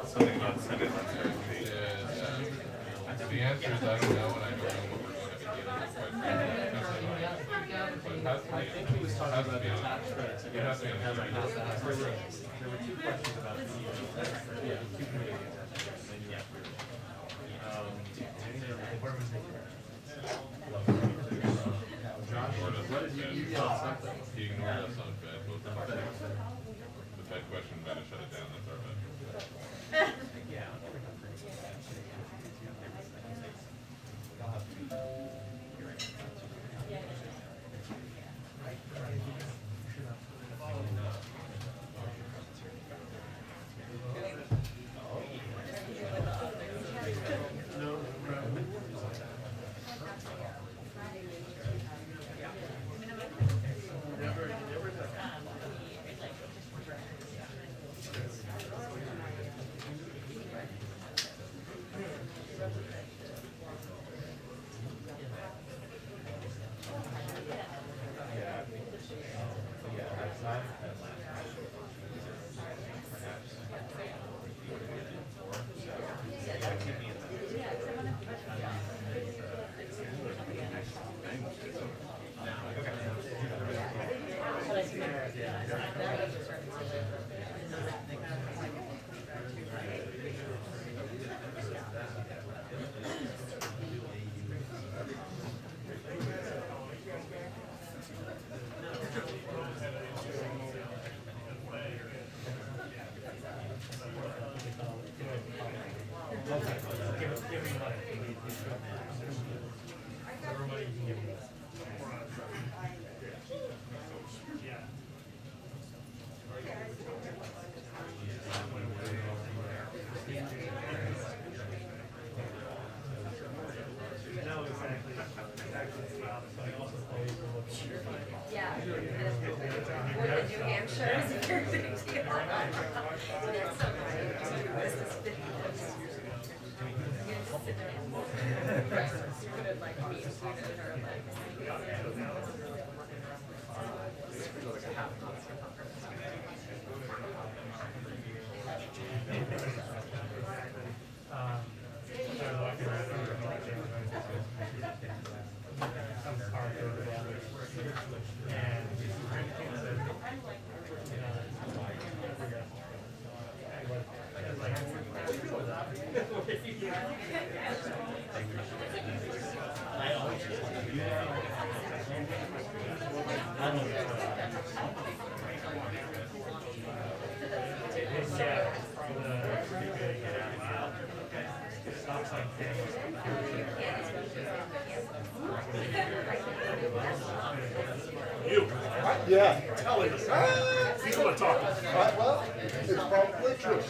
Something about Senate uncertainty. The answer is I don't know, and I don't know what we're going to be dealing with quite frankly. I think he was talking about the tax credits. There were two questions about the two committees. He ignored us on Fed. The Fed question might have shut it down. That's our bad. Yeah. Telling us. People are talking. Well, it's probably true.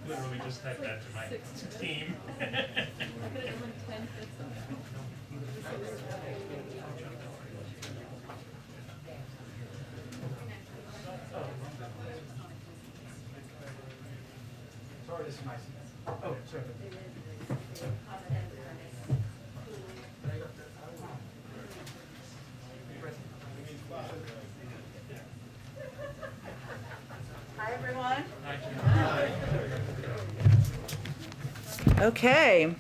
Literally just typed that to my team. Sorry, this is my. Oh, sorry. Hi, everyone. Hi. Okay.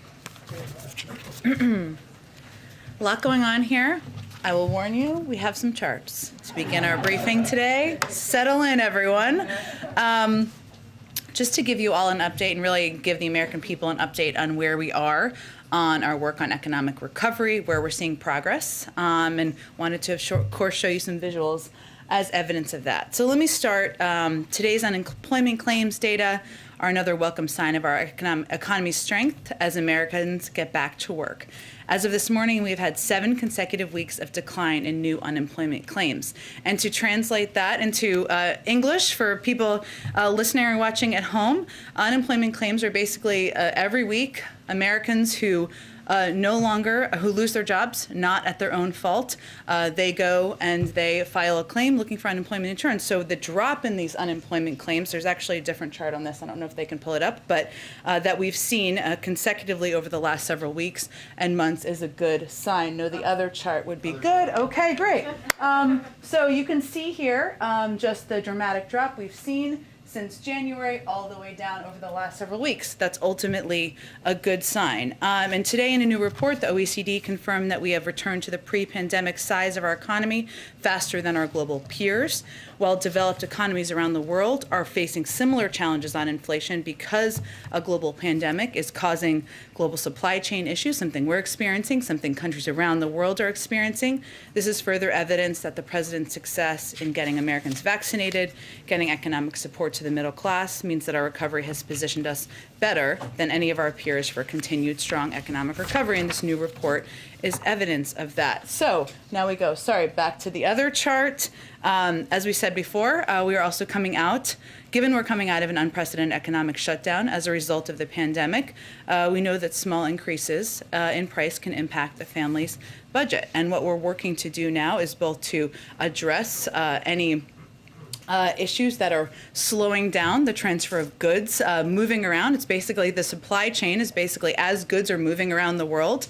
A lot going on here. I will warn you, we have some charts to begin our briefing today. Settle in, everyone. Just to give you all an update and really give the American people an update on where we are on our work on economic recovery, where we're seeing progress, and wanted to, of course, show you some visuals as evidence of that. So let me start. Today's unemployment claims data are another welcome sign of our economy's strength as Americans get back to work. As of this morning, we've had 7 consecutive weeks of decline in new unemployment claims. And to translate that into English for people listening or watching at home, unemployment claims are basically every week Americans who who lose their jobs, not at their own fault, they go and they file a claim looking for unemployment insurance. So the drop in these unemployment claims, there's actually a different chart on this, I don't know if they can pull it up, but that we've seen consecutively over the last several weeks and months is a good sign. No, the other chart would be good. Okay, great. So you can see here just the dramatic drop we've seen since January all the way down over the last several weeks. That's ultimately a good sign. And today in a new report, the OECD confirmed that we have returned to the pre-pandemic size of our economy faster than our global peers, while developed economies around the world are facing similar challenges on inflation because a global pandemic is causing global supply chain issues, something we're experiencing, something countries around the world are experiencing. This is further evidence that the president's success in getting Americans vaccinated, getting economic support to the middle class means that our recovery has positioned us better than any of our peers for continued strong economic recovery, and this new report is evidence of that. So now we go, back to the other chart. As we said before, we are also coming out, given we're coming out of an unprecedented economic shutdown as a result of the pandemic, we know that small increases in price can impact a family's budget. And what we're working to do now is both to address any issues that are slowing down the transfer of goods moving around. It's basically the supply chain is basically as goods are moving around the world.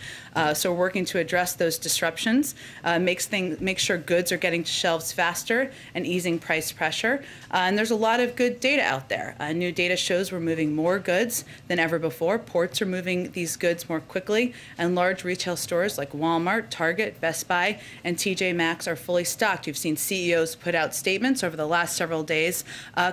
So we're working to address those disruptions, make sure goods are getting to shelves faster and easing price pressure. And there's a lot of good data out there. New data shows we're moving more goods than ever before. Ports are moving these goods more quickly, and large retail stores like Walmart, Target, Best Buy, and TJ Maxx are fully stocked. You've seen CEOs put out statements over the last several days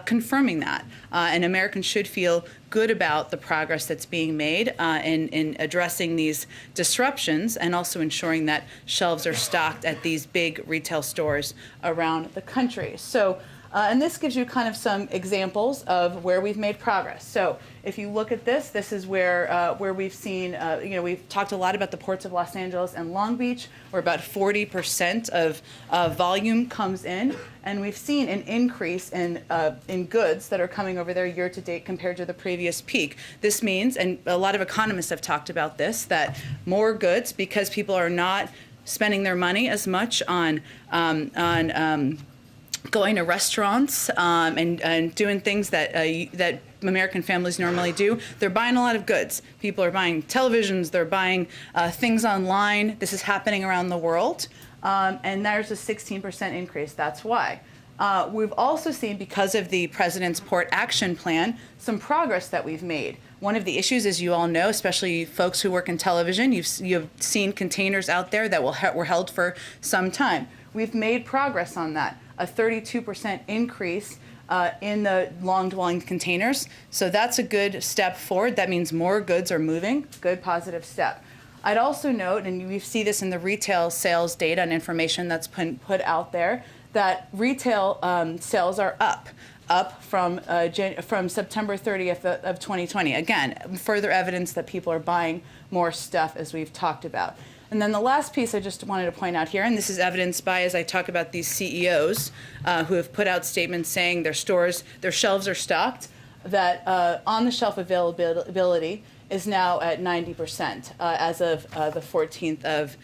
confirming that. And Americans should feel good about the progress that's being made in addressing these disruptions and also ensuring that shelves are stocked at these big retail stores around the country. So, and this gives you kind of some examples of where we've made progress. So if you look at this, this is where we've seen, we've talked a lot about the ports of Los Angeles and Long Beach, where about 40% of volume comes in. And we've seen an increase in goods that are coming over there year to date compared to the previous peak. This means, and a lot of economists have talked about this, that more goods, because people are not spending their money as much on going to restaurants and doing things that American families normally do. They're buying a lot of goods. People are buying televisions, they're buying things online. This is happening around the world. And there's a 16% increase. That's why. We've also seen, because of the President's Port Action Plan, some progress that we've made. One of the issues, as you all know, especially folks who work in television, you've seen containers out there that were held for some time. We've made progress on that. A 32% increase in the long-dwelling containers. So that's a good step forward. That means more goods are moving. Good positive step. I'd also note, and we see this in the retail sales data and information that's put out there, that retail sales are up from September 30th of 2020. Again, further evidence that people are buying more stuff, as we've talked about. And then the last piece I just wanted to point out here, and this is evidenced by, as I talk about these CEOs who have put out statements saying their shelves are stocked, that on-the-shelf availability is now at 90% as of the 14th of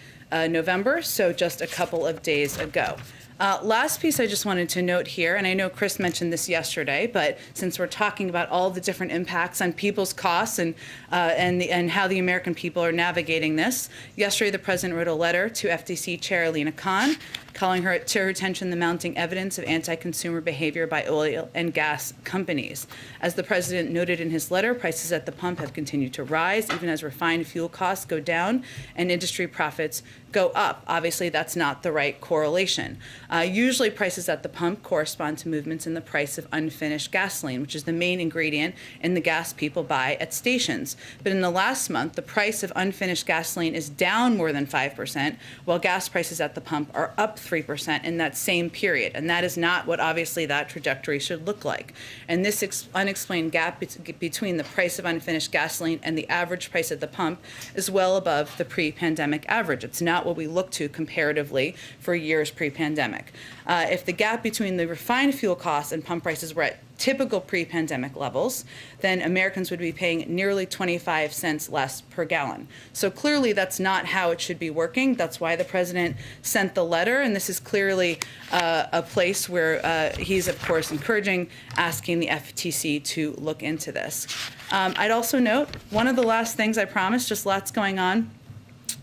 November, so just a couple of days ago. Last piece I just wanted to note here, and I know Chris mentioned this yesterday, but since we're talking about all the different impacts on people's costs and how the American people are navigating this, yesterday the President wrote a letter to FTC Chair Alina Khan, calling her to her attention the mounting evidence of anti-consumer behavior by oil and gas companies. As the President noted in his letter, prices at the pump have continued to rise, even as refined fuel costs go down and industry profits go up. Obviously, that's not the right correlation. Usually, prices at the pump correspond to movements in the price of unfinished gasoline, which is the main ingredient in the gas people buy at stations. But in the last month, the price of unfinished gasoline is down more than 5%, while gas prices at the pump are up 3% in that same period. And that is not what obviously that trajectory should look like. And this unexplained gap between the price of unfinished gasoline and the average price at the pump is well above the pre-pandemic average. It's not what we look to comparatively for years pre-pandemic. If the gap between the refined fuel costs and pump prices were at typical pre-pandemic levels, then Americans would be paying nearly 25 cents less per gallon. So clearly that's not how it should be working. That's why the President sent the letter, and this is clearly a place where he's, of course, asking the FTC to look into this. I'd also note, one of the last things I promised, just lots going on,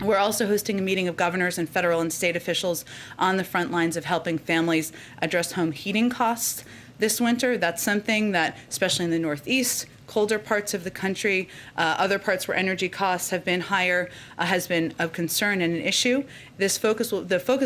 we're also hosting a meeting of governors and federal and state officials on the front lines of helping families address home heating costs this winter. That's something that, especially in the Northeast, colder parts of the country, other parts where energy costs have been higher, has been of concern and an issue. The focus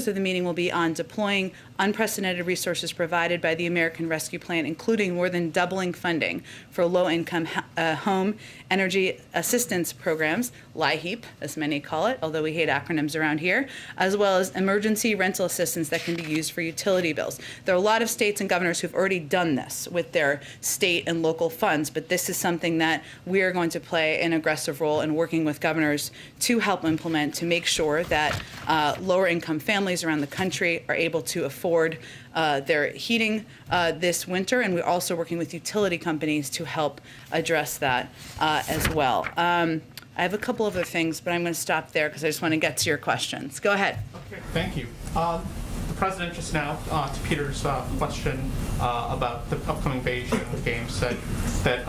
of the meeting will be on deploying unprecedented resources provided by the American Rescue Plan, including more than doubling funding for low-income home energy assistance programs, LIHEAP, as many call it, although we hate acronyms around here, as well as emergency rental assistance that can be used for utility bills. There are a lot of states and governors who've already done this with their state and local funds, but this is something that we are going to play an aggressive role in working with governors to help implement, to make sure that lower income families around the country are able to afford their heating this winter, and we're also working with utility companies to help address that as well. I have a couple other things, but I'm going to stop there because I just want to get to your questions. Go ahead. Okay, thank you. The President just now, to Peter's question about the upcoming Beijing Games, said that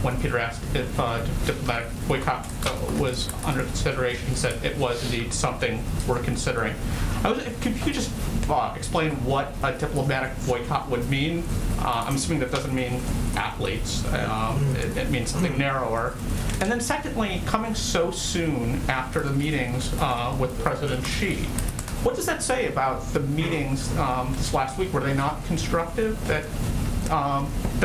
when Peter asked if diplomatic boycott was under consideration, he said it was indeed something we're considering. Could you just explain what a diplomatic boycott would mean? I'm assuming that doesn't mean athletes. It means something narrower. And then secondly, coming so soon after the meetings with President Xi, what does that say about the meetings this last week? Were they not constructive, that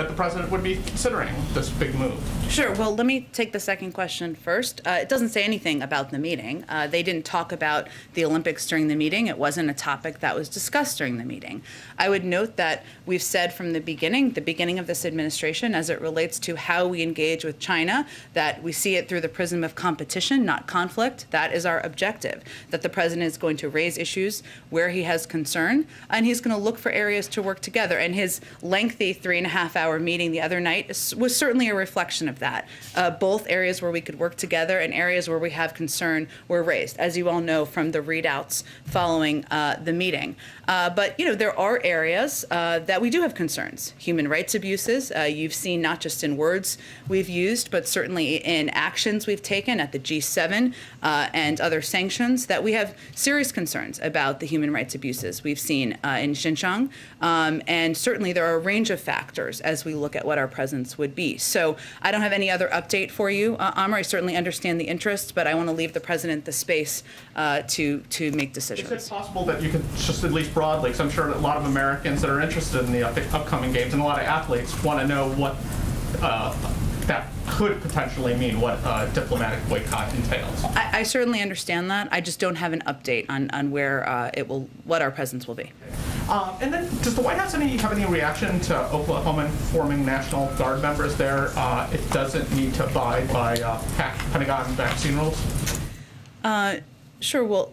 the President would be considering this big move? Sure. Well, let me take the second question first. It doesn't say anything about the meeting. They didn't talk about the Olympics during the meeting. It wasn't a topic that was discussed during the meeting. I would note that we've said from the beginning of this administration, as it relates to how we engage with China, that we see it through the prism of competition, not conflict. That is our objective, that the President is going to raise issues where he has concern, and he's going to look for areas to work together. And his lengthy 3.5-hour meeting the other night was certainly a reflection of that. Both areas where we could work together and areas where we have concern were raised, as you all know from the readouts following the meeting. But there are areas that we do have concerns. Human rights abuses, you've seen not just in words we've used, but certainly in actions we've taken at the G7 and other sanctions, that we have serious concerns about the human rights abuses we've seen in Xinjiang. And certainly there are a range of factors as we look at what our presence would be. So I don't have any other update for you, Amr. I certainly understand the interest, but I want to leave the President the space to make decisions. Is it possible that you could just at least broadly, because I'm sure a lot of Americans that are interested in the upcoming games and a lot of athletes want to know what that could potentially mean, what diplomatic boycott entails? I certainly understand that. I just don't have an update on where what our presence will be. And then, does the White House have any reaction to Oklahoma forming National Guard members there? It doesn't need to abide by Pentagon vaccine rules? Sure. Well,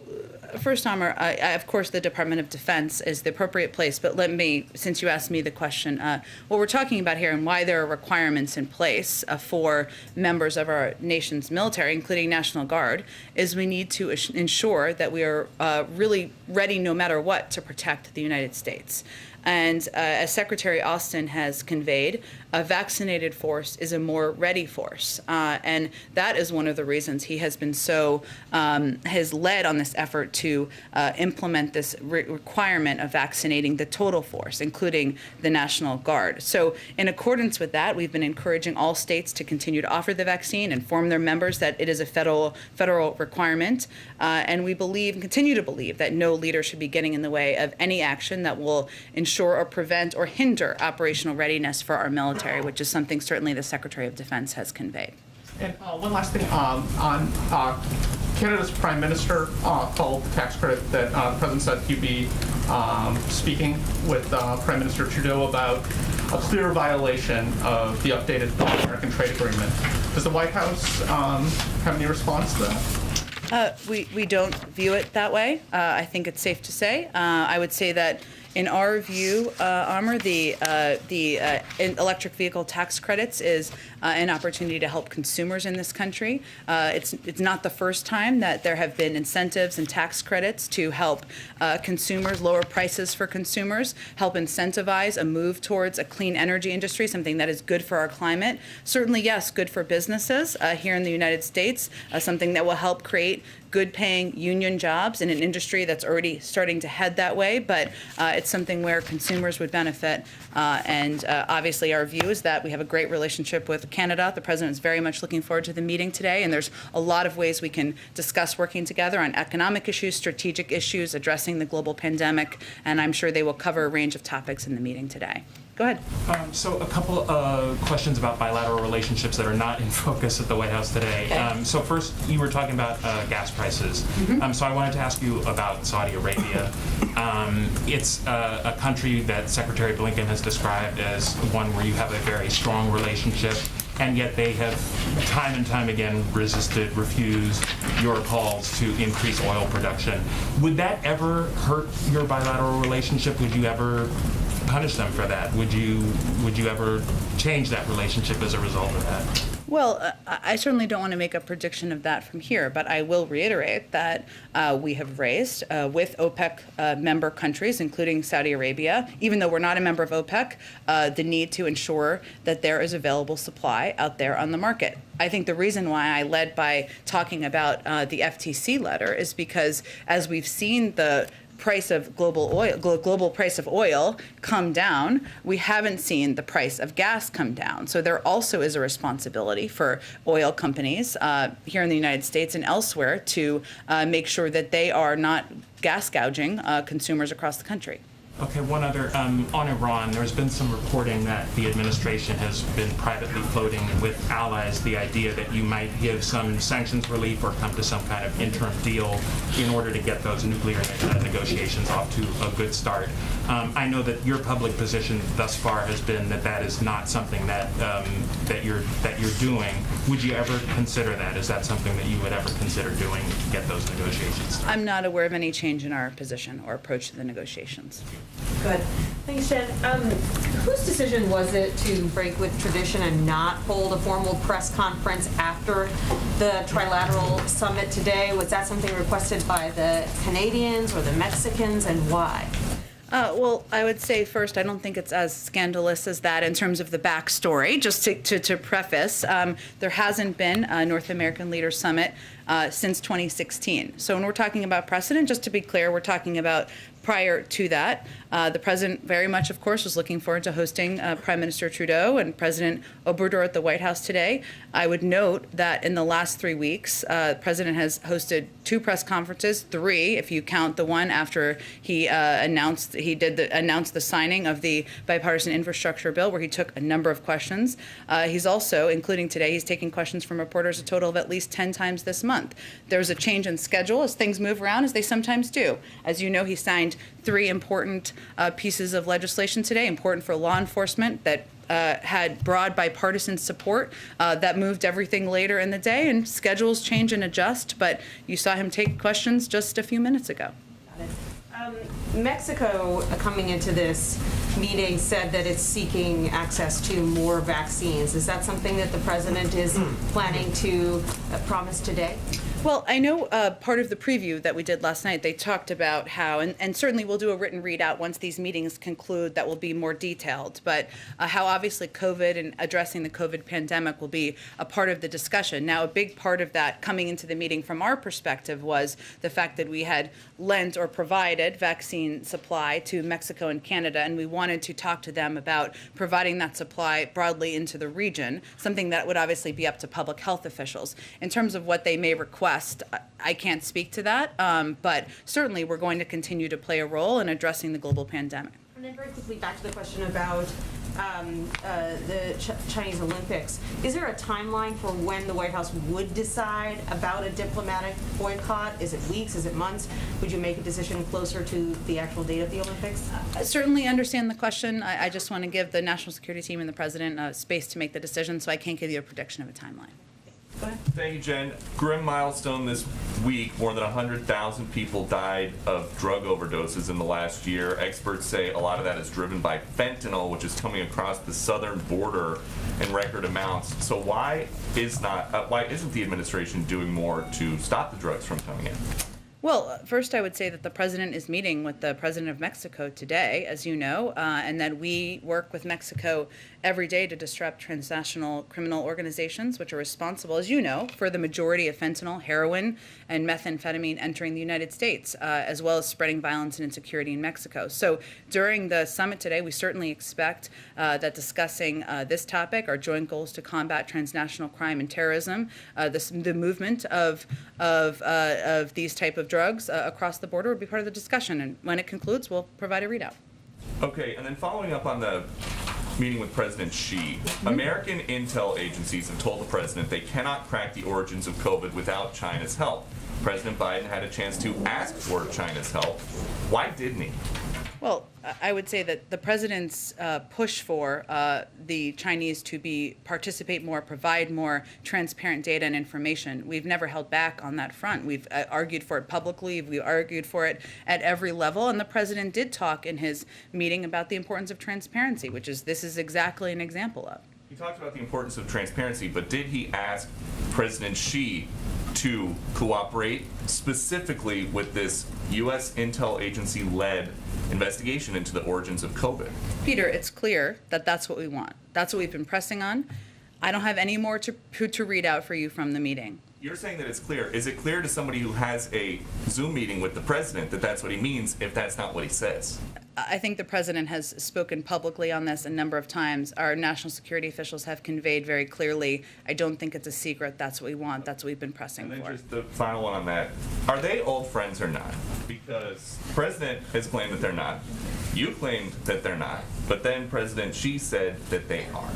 First, Amr, of course, the Department of Defense is the appropriate place, but let me, since you asked me the question, what we're talking about here and why there are requirements in place for members of our nation's military, including National Guard, is we need to ensure that we are really ready no matter what to protect the United States. And as Secretary Austin has conveyed, a vaccinated force is a more ready force. And that is one of the reasons he has been has led on this effort to implement this requirement of vaccinating the total force, including the National Guard. So in accordance with that, we've been encouraging all states to continue to offer the vaccine, inform their members that it is a federal requirement. And we believe and continue to believe that no leader should be getting in the way of any action that will ensure or prevent or hinder operational readiness for our military, which is something certainly the Secretary of Defense has conveyed. And one last thing on Canada's Prime Minister called the tax credit that the President said he'd be speaking with Prime Minister Trudeau about a clear violation of the updated North American Trade Agreement. Does the White House have any response to that? We don't view it that way. I think it's safe to say. I would say that in our view, Amr, the electric vehicle tax credits is an opportunity to help consumers in this country. It's not the first time that there have been incentives and tax credits to help consumers, lower prices for consumers, help incentivize a move towards a clean energy industry, something that is good for our climate. Certainly, yes, good for businesses here in the United States, something that will help create good-paying union jobs in an industry that's already starting to head that way, but it's something where consumers would benefit. And obviously our view is that we have a great relationship with Canada. The President is very much looking forward to the meeting today, and there's a lot of ways we can discuss working together on economic issues, strategic issues, addressing the global pandemic, and I'm sure they will cover a range of topics in the meeting today. Go ahead. So a couple of questions about bilateral relationships that are not in focus at the White House today. Okay. So first, you were talking about gas prices. So I wanted to ask you about Saudi Arabia. It's a country that Secretary Blinken has described as one where you have a very strong relationship, and yet they have time and time again resisted, refused your calls to increase oil production. Would that ever hurt your bilateral relationship? Would you ever punish them for that? Would you ever change that relationship as a result of that? Well, I certainly don't want to make a prediction of that from here, but I will reiterate that we have raised with OPEC member countries, including Saudi Arabia, even though we're not a member of OPEC, the need to ensure that there is available supply out there on the market. I think the reason why I led by talking about the FTC letter is because as we've seen the price of global price of oil come down, we haven't seen the price of gas come down. So there also is a responsibility for oil companies here in the United States and elsewhere to make sure that they are not gas gouging consumers across the country. Okay, one other, on Iran, there's been some reporting that the administration has been privately floating with allies the idea that you might give some sanctions relief or come to some kind of interim deal in order to get those nuclear negotiations off to a good start. I know that your public position thus far has been that that is not something that that you're doing. Would you ever consider that? Is that something that you would ever consider doing to get those negotiations started? I'm not aware of any change in our position or approach to the negotiations. Good. Thanks, Jen. Whose decision was it to break with tradition and not hold a formal press conference after the Trilateral summit today? Was that something requested by the Canadians or the Mexicans, and why? Well, I would say first, I don't think it's as scandalous as that in terms of the backstory. Just to preface, there hasn't been a North American Leaders Summit since 2016. So when we're talking about precedent, just to be clear, we're talking about prior to that. The president very much, of course, was looking forward to hosting Prime Minister Trudeau and President Obrador at the White House today. I would note that in the last 3 weeks, the president has hosted 2 press conferences, 3 if you count the one after he announced the signing of the bipartisan infrastructure bill, where he took a number of questions. He's also, including today, he's taking questions from reporters a total of at least 10 times this month. month. There's a change in schedule as things move around, as they sometimes do. As you know, he signed 3 important pieces of legislation today, important for law enforcement, that had broad bipartisan support, that moved everything later in the day, and schedules change and adjust, but you saw him take questions just a few minutes ago. Mexico, coming into this meeting, said that it's seeking access to more vaccines. Is that something that the president is planning to promise today? Well, I know part of the preview that we did last night, they talked about how, and certainly we'll do a written readout once these meetings conclude that will be more detailed, but how obviously COVID and addressing the COVID pandemic will be a part of the discussion. Now, a big part of that coming into the meeting from our perspective was the fact that we had lent or provided vaccine supply to Mexico and Canada, and we wanted to talk to them about providing that supply broadly into the region, something that would obviously be up to public health officials. In terms of what they may request, I can't speak to that, but certainly we're going to continue to play a role in addressing the global pandemic. And then very quickly back to the question about the Chinese Olympics. Is there a timeline for when the White House would decide about a diplomatic boycott? Is it weeks? Is it months? Would you make a decision closer to the actual date of the Olympics? I certainly understand the question. I just want to give the national security team and the president space to make the decision, so I can't give you a prediction of a timeline. Go ahead. Thank you, Jen. Grim milestone this week. More than 100,000 people died of drug overdoses in the last year. Experts say a lot of that is driven by fentanyl, which is coming across the southern border in record amounts. So why isn't the administration doing more to stop the drugs from coming in? Well, first I would say that the president is meeting with the president of Mexico today, as you know, and that we work with Mexico every day to disrupt transnational criminal organizations, which are responsible, as you know, for the majority of fentanyl, heroin, and methamphetamine entering the United States, as well as spreading violence and insecurity in Mexico. So during the summit today, we certainly expect that discussing this topic, our joint goals to combat transnational crime and terrorism, the movement of these type of drugs across the border would be part of the discussion. And when it concludes, we'll provide a readout. Okay, and then following up on the meeting with President Xi, American intel agencies have told the president they cannot crack the origins of COVID without China's help. President Biden had a chance to ask for China's help. Why didn't he? Well, I would say that the president's push for the Chinese to participate more, provide more transparent data and information, we've never held back on that front. We've argued for it publicly, we argued for it at every level, and the president did talk in his meeting about the importance of transparency, this is exactly an example of. He talked about the importance of transparency, but did he ask President Xi to cooperate specifically with this U.S. intel agency-led investigation into the origins of COVID? Peter, it's clear that that's what we want. That's what we've been pressing on. I don't have any more to read out for you from the meeting. You're saying that it's clear. Is it clear to somebody who has a Zoom meeting with the president that that's what he means if that's not what he says? I think the president has spoken publicly on this a number of times. Our national security officials have conveyed very clearly, I don't think it's a secret. That's what we want. That's what we've been pressing for. And then just the final one on that. Are they old friends or not? Because the president has claimed that they're not. You claimed that they're not. But then President Xi said that they are.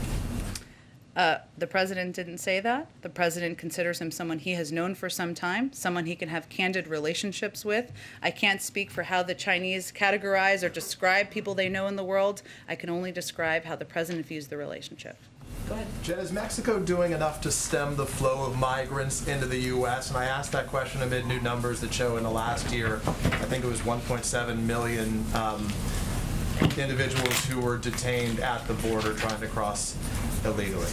The president didn't say that. The president considers him someone he has known for some time, someone he can have candid relationships with. I can't speak for how the Chinese categorize or describe people they know in the world. I can only describe how the president views the relationship. Go ahead. Jen, is Mexico doing enough to stem the flow of migrants into the U.S.? And I asked that question amid new numbers that show in the last year, I think it was 1.7 million individuals who were detained at the border trying to cross illegally.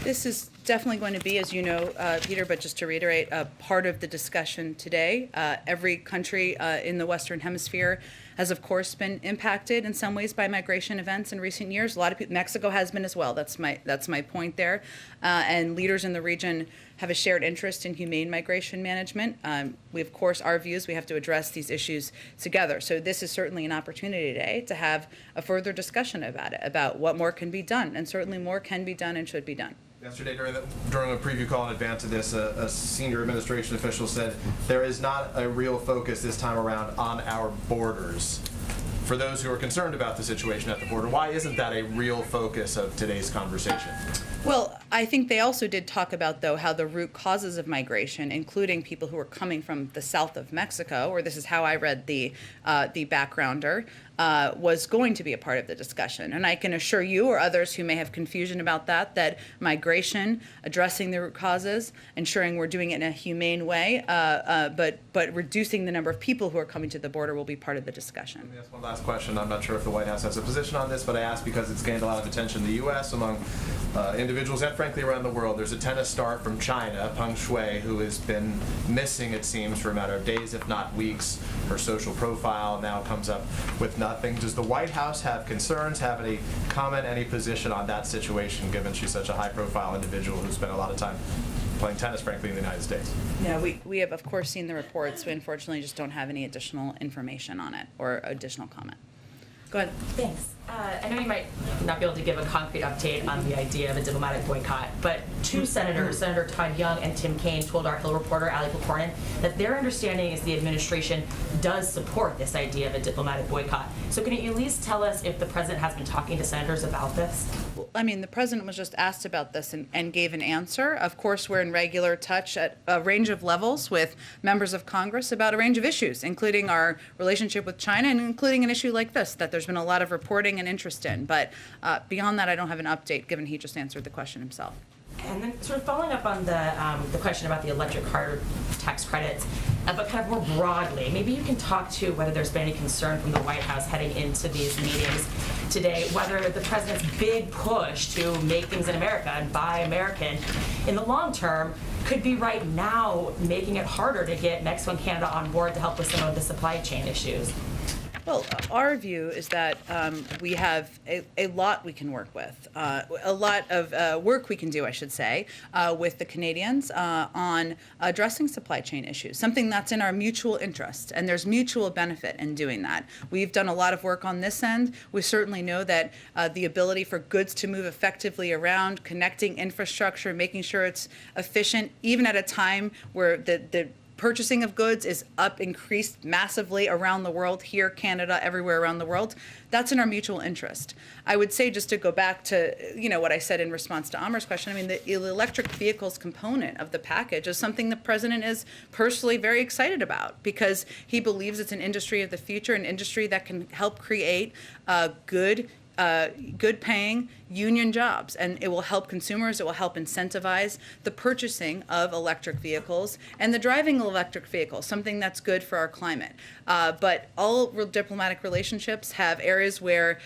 This is definitely going to be, as you know, Peter, but just to reiterate, part of the discussion today. Every country in the Western Hemisphere has, of course, been impacted in some ways by migration events in recent years. A lot of people, Mexico has been as well. That's my point there. And leaders in the region have a shared interest in humane migration management. We, of course, our views, we have to address these issues together. So this is certainly an opportunity today to have a further discussion about it, about what more can be done. And certainly more can be done and should be done. Yesterday, during a preview call in advance of this, a senior administration official said there is not a real focus this time around on our borders. For those who are concerned about the situation at the border, why isn't that a real focus of today's conversation? Well, I think they also did talk about, though, how the root causes of migration, including people who are coming from the south of Mexico, or this is how I read the backgrounder, was going to be a part of the discussion. And I can assure you or others who may have confusion about that migration, addressing the root causes, ensuring we're doing it in a humane way, but reducing the number of people who are coming to the border will be part of the discussion. Let me ask one last question. I'm not sure if the White House has a position on this, but I ask because it's gained a lot of attention in the U.S. among individuals and frankly around the world. There's a tennis star from China, Peng Shuai, who has been missing, it seems, for a matter of days, if not weeks. Her social profile now comes up with nothing. Does the White House have concerns, have any comment, any position on that situation, given she's such a high-profile individual who spent a lot of time playing tennis, frankly, in the United States? Yeah, we have, of course, seen the reports. We unfortunately just don't have any additional information on it or additional comment. Go ahead. Thanks. I know you might not be able to give a concrete update on the idea of a diplomatic boycott, but two senators, Senator Todd Young and Tim Kaine, told our Hill reporter, Ali Pokornin, that their understanding is the administration does support this idea of a diplomatic boycott. So can you at least tell us if the president has been talking to senators about this? I mean, the president was just asked about this and gave an answer. Of course, we're in regular touch at a range of levels with members of Congress about a range of issues, including our relationship with China and including an issue like this, that there's been a lot of reporting and interest in. But beyond that, I don't have an update, given he just answered the question himself. And then sort of following up on the question about the electric car tax credits, but kind of more broadly, maybe you can talk to whether there's been any concern from the White House heading into these meetings today, whether the president's big push to make things in America and buy American in the long term could be right now making it harder to get Mexico and Canada on board to help with some of the supply chain issues. Well, our view is that we have a lot we can work with, a lot of work we can do, I should say, with the Canadians on addressing supply chain issues, something that's in our mutual interest, and there's mutual benefit in doing that. We've done a lot of work on this end. We certainly know that the ability for goods to move effectively around, connecting infrastructure, making sure it's efficient, even at a time where the purchasing of goods is increased massively around the world, here, Canada, everywhere around the world. That's in our mutual interest. I would say, just to go back to what I said in response to Amar's question, I mean, the electric vehicles component of the package is something the president is personally very excited about, because he believes it's an industry of the future, an industry that can help create good paying union jobs, and it will help consumers, it will help incentivize the purchasing of electric vehicles and the driving of electric vehicles, something that's good for our climate. But all diplomatic relationships have areas where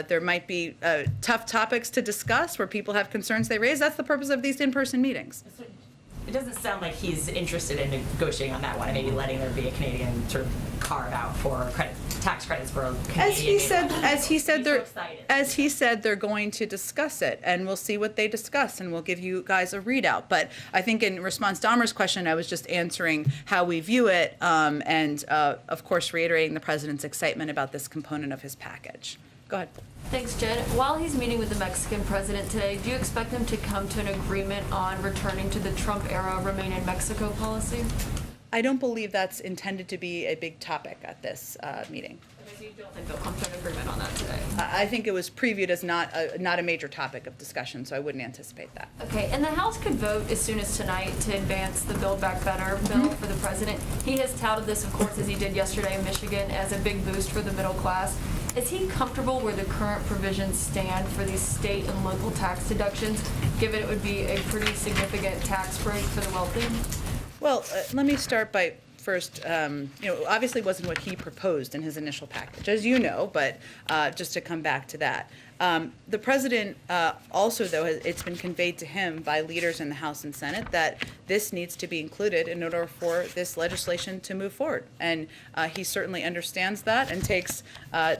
there might be tough topics to discuss, where people have concerns they raise. That's the purpose of these in-person meetings. It doesn't sound like he's interested in negotiating on that one, maybe letting there be a Canadian sort of carve out for tax credits for Canadian. As he said, they're going to discuss it, and we'll see what they discuss, and we'll give you guys a readout. But I think in response to Amar's question, I was just answering how we view it, and of course reiterating the president's excitement about this component of his package. Go ahead. Thanks, Jen. While he's meeting with the Mexican president today, do you expect them to come to an agreement on returning to the Trump-era Remain in Mexico policy? I don't believe that's intended to be a big topic at this meeting. So you don't think they'll come to an agreement on that today? I think it was previewed as not a major topic of discussion, so I wouldn't anticipate that. Okay, and the House could vote as soon as tonight to advance the Build Back Better bill for the president. He has touted this, of course, as he did yesterday in Michigan, as a big boost for the middle class. Is he comfortable where the current provisions stand for these state and local tax deductions, given it would be a pretty significant tax break for the wealthy? Well, let me start by first, obviously wasn't what he proposed in his initial package, as you know, but just to come back to that. The president also, though, it's been conveyed to him by leaders in the House and Senate that this needs to be included in order for this legislation to move forward. And he certainly understands that and takes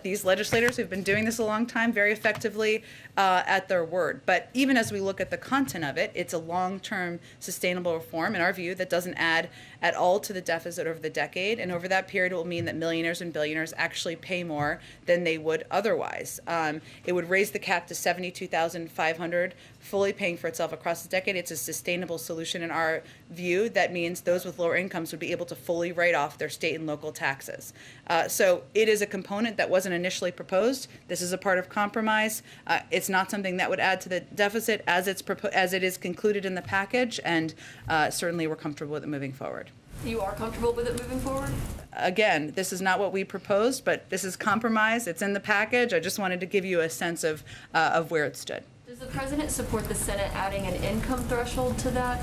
these legislators who've been doing this a long time very effectively at their word. But even as we look at the content of it, it's a long-term sustainable reform, in our view, that doesn't add at all to the deficit over the decade. And over that period, it will mean that millionaires and billionaires actually pay more than they would otherwise. It would raise the cap to $72,500, fully paying for itself across the decade. It's a sustainable solution in our view. That means those with lower incomes would be able to fully write off their state and local taxes. So it is a component that wasn't initially proposed. This is a part of compromise. It's It's not something that would add to the deficit as it is concluded in the package, and certainly we're comfortable with it moving forward. You are comfortable with it moving forward? Again, this is not what we proposed, but this is compromise. It's in the package. I just wanted to give you a sense of where it stood. Does the president support the Senate adding an income threshold to that?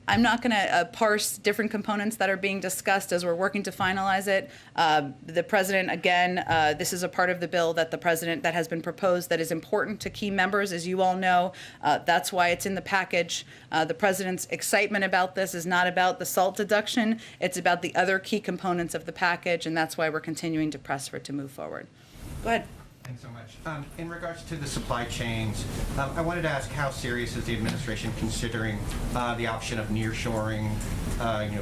I'm not going to parse different components that are being discussed as we're working to finalize it. The president, again, this is a part of the bill that has been proposed that is important to key members, as you all know. That's why it's in the package. The president's excitement about this is not about the SALT deduction. It's about the other key components of the package, and that's why we're continuing to press for it to move forward. Go ahead. Thanks so much. In regards to the supply chains, I wanted to ask how serious is the administration considering the option of nearshoring,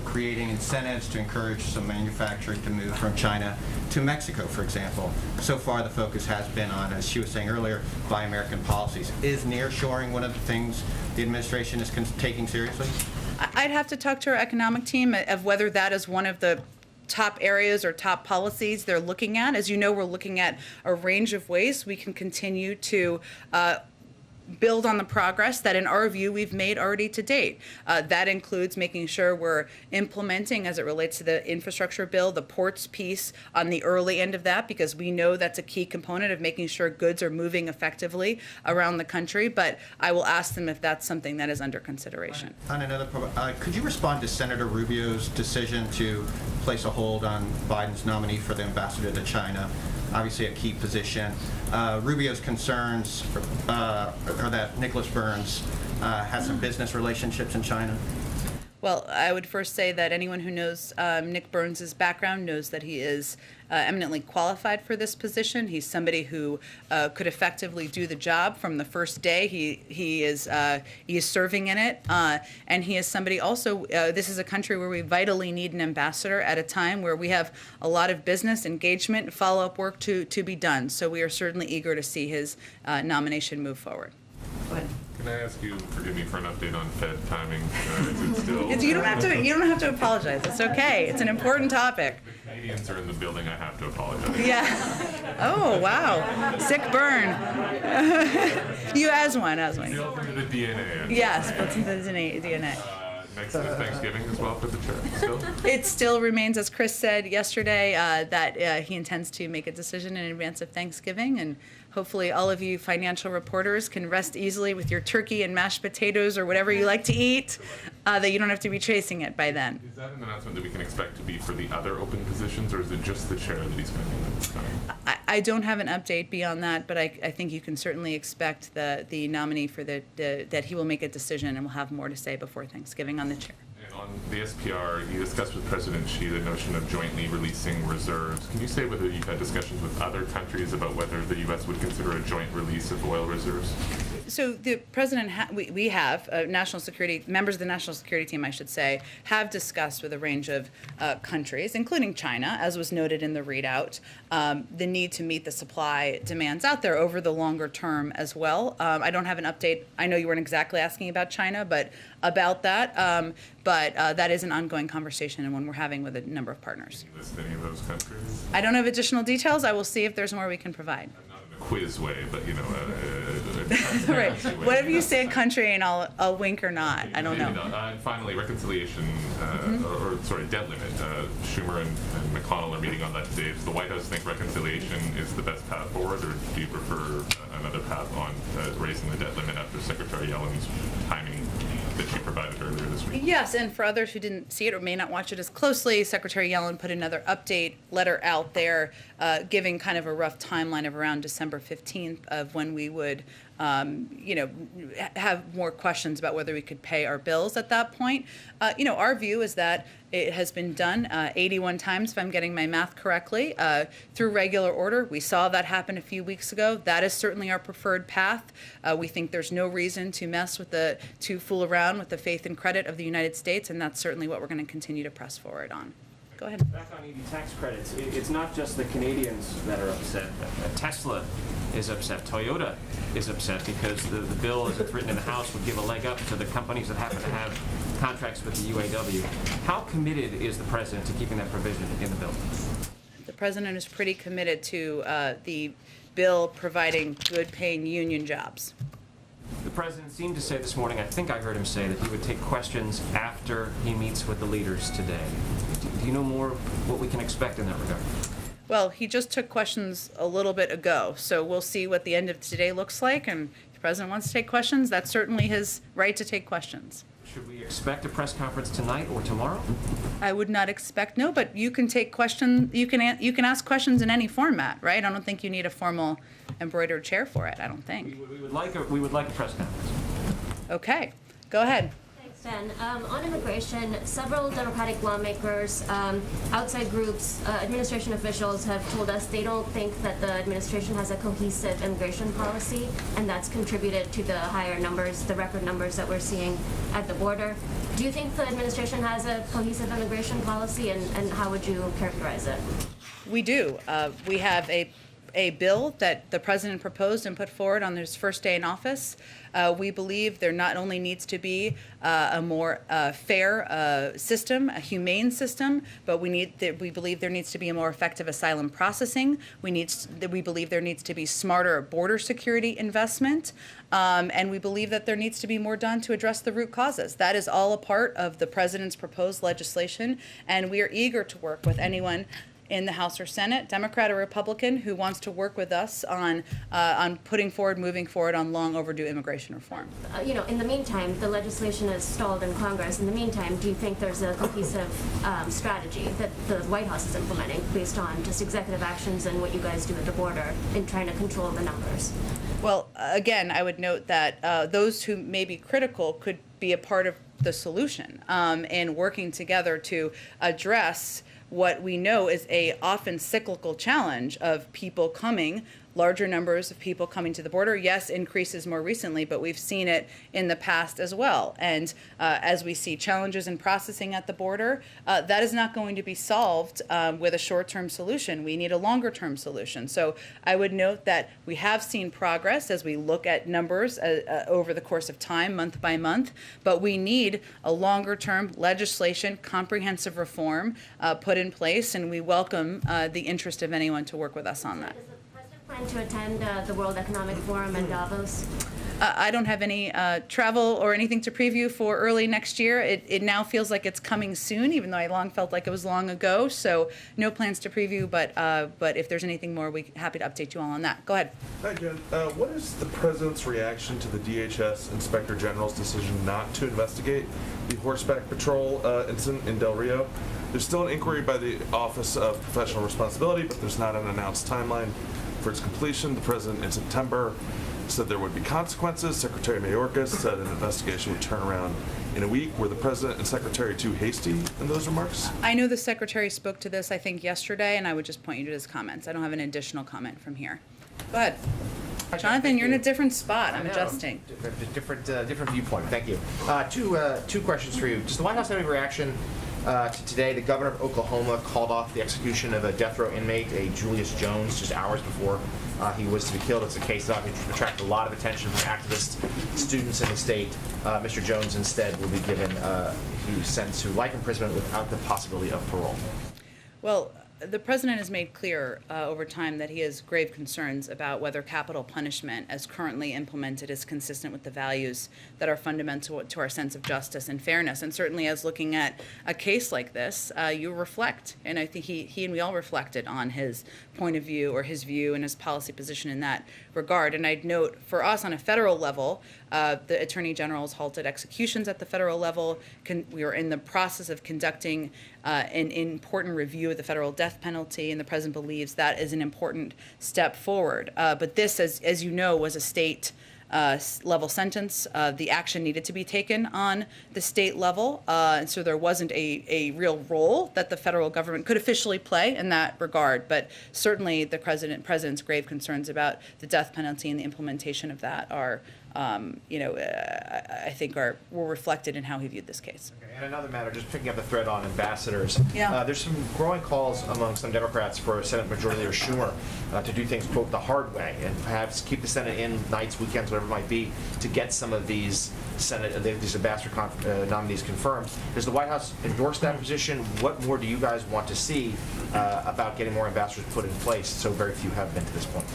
creating incentives to encourage some manufacturing to move from China to Mexico, for example. So far, the focus has been on, as she was saying earlier, Buy American policies. Is nearshoring one of the things the administration is taking seriously? I'd have to talk to our economic team of whether that is one of the top areas or top policies they're looking at. As you know, we're looking at a range of ways we can continue to build on the progress that, in our view, we've made already to date. That includes making sure we're implementing, as it relates to the infrastructure bill, the ports piece on the early end of that, because we know that's a key component of making sure goods are moving effectively around the country. But I will ask them if that's something that is under consideration. On another point, could you respond to Senator Rubio's decision to place a hold on Biden's nominee for the ambassador to China? Obviously a key position. Rubio's concerns are that Nicholas Burns has some business relationships in China. Well, I would first say that anyone who knows Nick Burns' background knows that he is eminently qualified for this position. He's somebody who could effectively do the job from the first day he is serving in it, and he is somebody also. This is a country where we vitally need an ambassador at a time where we have a lot of business engagement and follow-up work to be done. So we are certainly eager to see his nomination move forward. Go ahead. Can I ask you, forgive me for an update on Fed timing? Is it still? You don't have to apologize. It's okay. It's an important topic. The Canadians are in the building. I have to apologize. Yeah. Oh, wow. Sick burn. You as one. Built into the DNA. Yes, built into the DNA. Next is Thanksgiving as well for the chair. Still? It still remains, as Chris said yesterday, that he intends to make a decision in advance of Thanksgiving, and hopefully all of you financial reporters can rest easily with your turkey and mashed potatoes or whatever you like to eat, that you don't have to be chasing it by then. Is that an announcement that we can expect to be for the other open positions, or is it just the chair that he's pending at this time? I don't have an update beyond that, but I think you can certainly expect the nominee for that he will make a decision and will have more to say before Thanksgiving on the chair. And on the SPR, you discussed with President Xi the notion of jointly releasing reserves. Can you say whether you've had discussions with other countries about whether the U.S. would consider a joint release of oil reserves? So the president, we have national security members of the national security team, I should say, have discussed with a range of countries, including China, as was noted in the readout, the need to meet the supply demands out there over the longer term as well. I don't have an update. I know you weren't exactly asking about China, but about that. But that is an ongoing conversation and one we're having with a number of partners. Can you list any of those countries? I don't have additional details. I will see if there's more we can provide. Not in a quiz way, but Right. Whatever you say, a country, and I'll wink or not. I don't know. And finally, reconciliation, debt limit. Schumer and McConnell are meeting on that today. Does the White House think reconciliation is the best path forward, or do you prefer another path on raising the debt limit after Secretary Yellen's timing that she provided earlier this week? Yes, and for others who didn't see it or may not watch it as closely, Secretary Yellen put another update letter out there giving kind of a rough timeline of around December 15th of when we would have more questions about whether we could pay our bills at that point. Our view is that it has been done 81 times, if I'm getting my math correctly, through regular order. We saw that happen a few weeks ago. That is certainly our preferred path. We think there's no reason to fool around with the faith and credit of the United States, and that's certainly what we're going to continue to press forward on. Go ahead. Back on EV tax credits, it's not just the Canadians that are upset. Tesla is upset. Toyota is upset because the bill, as it's written in the House, would give a leg up to the companies that happen to have contracts with the UAW. How committed is the president to keeping that provision in the bill? The president is pretty committed to the bill providing good-paying union jobs. The president seemed to say this morning, I think I heard him say, that he would take questions after he meets with the leaders today. Do you know more what we can expect in that regard? Well, he just took questions a little bit ago, so we'll see what the end of today looks like, and if the president wants to take questions, that's certainly his right to take questions. Should we expect a press conference tonight or tomorrow? I would not expect, no, but you can take questions, you can ask questions in any format, right? I don't think you need a formal embroidered chair for it, I don't think. We would like a press conference. Okay, go ahead. Thanks, Ben. On immigration, several Democratic lawmakers, outside groups, administration officials have told us they don't think that the administration has a cohesive immigration policy, and that's contributed to the higher numbers, the record numbers that we're seeing at the border. Do you think the administration has a cohesive immigration policy, and how would you characterize it? We do. We have a bill that the president proposed and put forward on his first day in office. We believe there not only needs to be a more fair system, a humane system, but we believe there needs to be a more effective asylum processing. We believe there needs to be smarter border security investment, and we believe that there needs to be more done to address the root causes. That is all a part of the president's proposed legislation, and we are eager to work with anyone in the House or Senate, Democrat or Republican, who wants to work with us on moving forward on long overdue immigration reform. In the meantime, the legislation is stalled in Congress. In the meantime, do you think there's a cohesive strategy that the White House is implementing based on just executive actions and what you guys do at the border in trying to control the numbers? Well, again, I would note that those who may be critical could be a part of the solution in working together to address what we know is a often cyclical challenge of people coming, larger numbers of people coming to the border. Yes, increases more recently, but we've seen it in the past as well. And as we see challenges in processing at the border, that is not going to be solved with a short-term solution. We need a longer-term solution. So I would note that we have seen progress as we look at numbers over the course of time, month by month, but we need a longer-term legislation, comprehensive reform put in place, and we welcome the interest of anyone to work with us on that. Plan to attend the World Economic Forum in Davos? I don't have any travel or anything to preview for early next year. It now feels like it's coming soon, even though I long felt like it was long ago. So no plans to preview, but if there's anything more, we're happy to update you all on that. Go ahead. Hi, Jen. What is the president's reaction to the DHS Inspector General's decision not to investigate the horseback patrol incident in Del Rio? There's still an inquiry by the Office of Professional Responsibility, but there's not an announced timeline for its completion. The president in September said there would be consequences. Secretary Mayorkas said an investigation would turn around in a week. Were the president and secretary too hasty in those remarks? I know the secretary spoke to this, I think, yesterday, and I would just point you to his comments. I don't have an additional comment from here. Go ahead. Jonathan, you're in a different spot. I'm adjusting. Different viewpoint. Thank you. Two questions for you. Does the White House have any reaction to today? The governor of Oklahoma called off the execution of a death row inmate, a Julius Jones, just hours before he was to be killed. It's a case that attracted a lot of attention from activists, students in the state. Mr. Jones instead will be given, he was sentenced to life imprisonment without the possibility of parole. Well, the president has made clear over time that he has grave concerns about whether capital punishment as currently implemented is consistent with the values that are fundamental to our sense of justice and fairness. And certainly as looking at a case like this, you reflect, and I think he and we all reflected on his point of view or his view and his policy position in that regard. And I'd note for us on a federal level, the Attorney General has halted executions at the federal level. We are in the process of conducting an important review of the federal death penalty, and the president believes that is an important step forward. But this, as you know, was a state level sentence. The action needed to be taken on the state level, and so there wasn't a real role that the federal government could officially play in that regard. But certainly the president's grave concerns about the death penalty and the implementation of that are, I think were reflected in how he viewed this case. Okay. And another matter, just picking up the thread on ambassadors. Yeah. There's some growing calls among some Democrats for Senate Majority Leader Schumer to do things, quote, the hard way, and perhaps keep the Senate in nights, weekends, whatever it might be, to get some of these these ambassador nominees confirmed. Does the White House endorse that position? What more do you guys want to see about getting more ambassadors put in place, so very few have been to this point?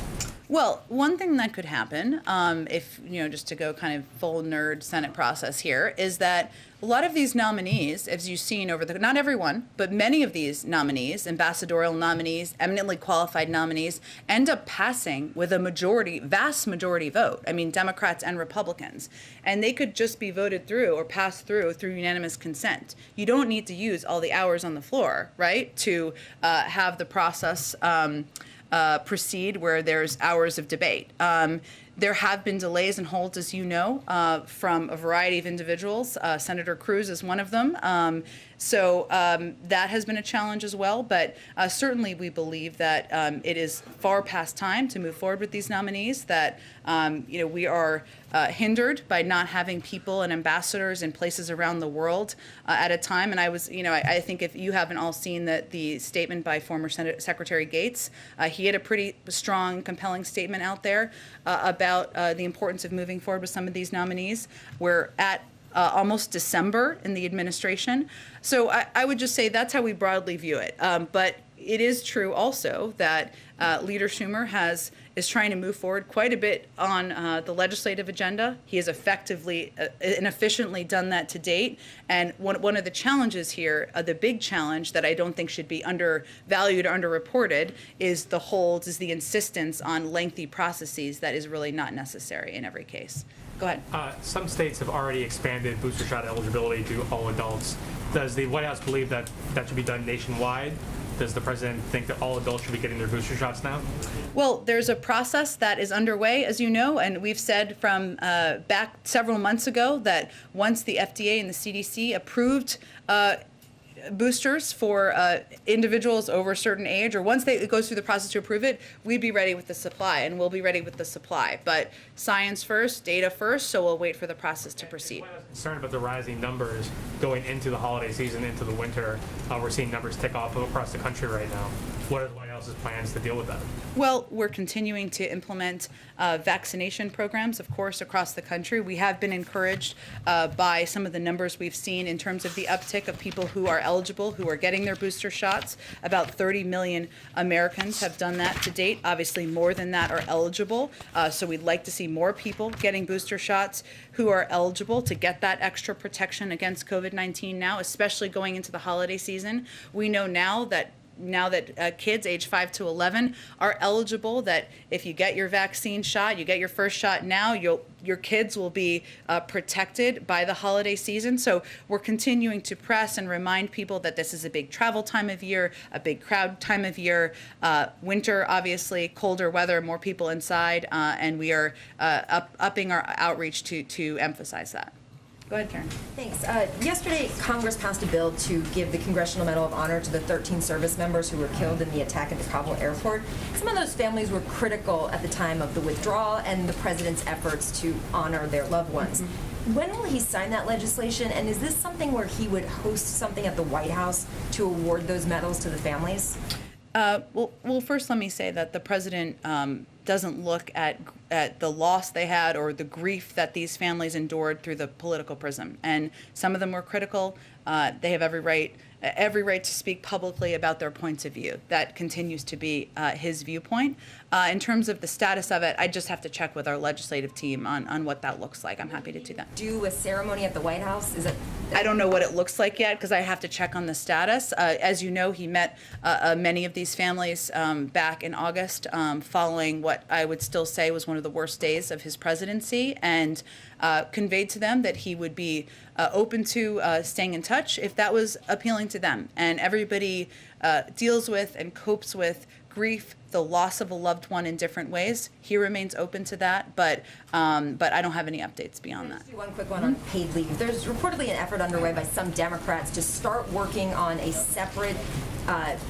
Well, one thing that could happen, if, just to go kind of full nerd Senate process here, is that a lot of these nominees, as you've seen not everyone, but many of these nominees, ambassadorial nominees, eminently qualified nominees, end up passing with a vast majority vote. I mean, Democrats and Republicans. And they could just be voted through or passed through unanimous consent. You don't need to use all the hours on the floor, right, to have the process proceed where there's hours of debate. There have been delays and holds, as you know, from a variety of individuals. Senator Cruz is one of them. So that has been a challenge as well. But certainly we believe that it is far past time to move forward with these nominees, that we are hindered by not having people and ambassadors in places around the world at a time. And I think if you haven't all seen the statement by former Secretary Gates, he had a pretty strong, compelling statement out there about the importance of moving forward with some of these nominees. We're at almost December in the administration. So I would just say that's how we broadly view it. But it is true also that Leader Schumer is trying to move forward quite a bit on the legislative agenda. He has effectively and efficiently done that to date. And one of the challenges here, the big challenge that I don't think should be undervalued or underreported, is the insistence on lengthy processes that is really not necessary in every case. Go ahead. Some states have already expanded booster shot eligibility to all adults. Does the White House believe that should be done nationwide? Does the president think that all adults should be getting their booster shots now? Well, there's a process that is underway, as you know, and we've said from back several months ago that once the FDA and the CDC approved boosters for individuals over a certain age, or once it goes through the process to approve it, we'd be ready with the supply, and we'll be ready with the supply. But science first, data first, so we'll wait for the process to proceed. Concerned about the rising numbers going into the holiday season, into the winter. We're seeing numbers tick off across the country right now. What are the White House's plans to deal with that? Well, we're continuing to implement vaccination programs, of course, across the country. We have been encouraged by some of the numbers we've seen in terms of the uptick of people who are eligible, who are getting their booster shots. About 30 million Americans have done that to date. Obviously, more than that are eligible. So we'd like to see more people getting booster shots who are eligible to get that extra protection against COVID-19 now, especially going into the holiday season. We know now that kids age 5 to 11 are eligible, that if you get your vaccine shot, you get your first shot now, your kids will be protected by the holiday season. So we're continuing to press and remind people that this is a big travel time of year, a big crowd time of year, winter, obviously, colder weather, more people inside, and we are upping our outreach to emphasize that. Go ahead, Karen. Thanks. Yesterday, Congress passed a bill to give the Congressional Medal of Honor to the 13 service members who were killed in the attack at the Kabul airport. Some of those families were critical at the time of the withdrawal and the president's efforts to honor their loved ones. Mm-hmm. When will he sign that legislation, and is this something where he would host something at the White House to award those medals to the families? Well, first let me say that the president doesn't look at the loss they had or the grief that these families endured through the political prism. And some of them were critical. They have every right to speak publicly about their points of view. That continues to be his viewpoint. In terms of the status of it, I just have to check with our legislative team on what that looks like. I'm happy to do that. Do a ceremony at the White House? Is it? I don't know what it looks like yet because I have to check on the status. As you know, he met many of these families back in August following what I would still say was one of the worst days of his presidency, and conveyed to them that he would be open to staying in touch if that was appealing to them. And everybody deals with and copes with grief, the loss of a loved one in different ways. He remains open to that, but I don't have any updates beyond that. Just do one quick one on paid leave. There's reportedly an effort underway by some Democrats to start working on a separate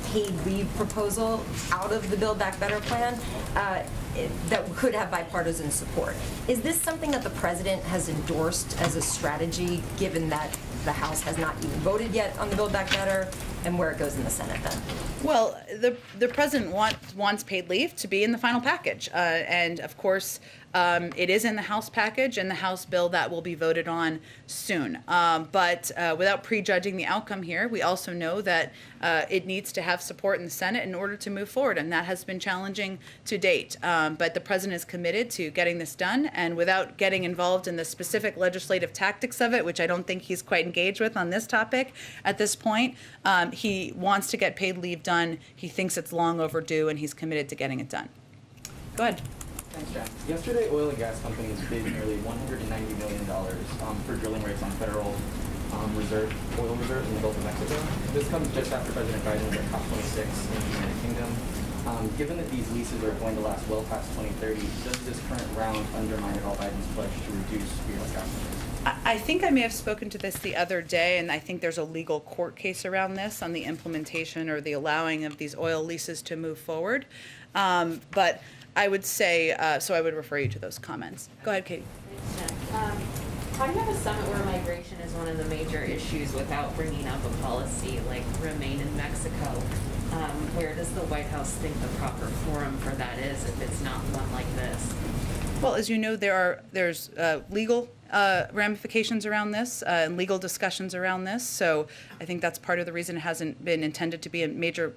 paid leave proposal out of the Build Back Better plan that could have bipartisan support. Is this something that the president has endorsed as a strategy, given that the House has not even voted yet on the Build Back Better, and where it goes in the Senate then? Well, the president wants paid leave to be in the final package, and of course, It is in the House package and the House bill that will be voted on soon. But without prejudging the outcome here, we also know that it needs to have support in the Senate in order to move forward, and that has been challenging to date. But the president is committed to getting this done, and without getting involved in the specific legislative tactics of it, which I don't think he's quite engaged with on this topic at this point, he wants to get paid leave done. He thinks it's long overdue, and he's committed to getting it done. Go ahead. Thanks, Jen. Yesterday, oil and gas companies bid nearly $190 million for drilling rights on federal oil reserves in the Gulf of Mexico. This comes just after President Biden was at COP26 in the United Kingdom. Given that these leases are going to last well past 2030, does this current round undermine at all Biden's pledge to reduce greenhouse gas emissions? I think I may have spoken to this the other day, and I think there's a legal court case around this on the implementation or the allowing of these oil leases to move forward. But I would say, so I would refer you to those comments. Go ahead, Kate. How do you have a summit where migration is one of the major issues without bringing up a policy like remain in Mexico? Where does the White House think the proper forum for that is if it's not one like this? Well, as you know, there's legal ramifications around this and legal discussions around this. So I think that's part of the reason it hasn't been intended to be a major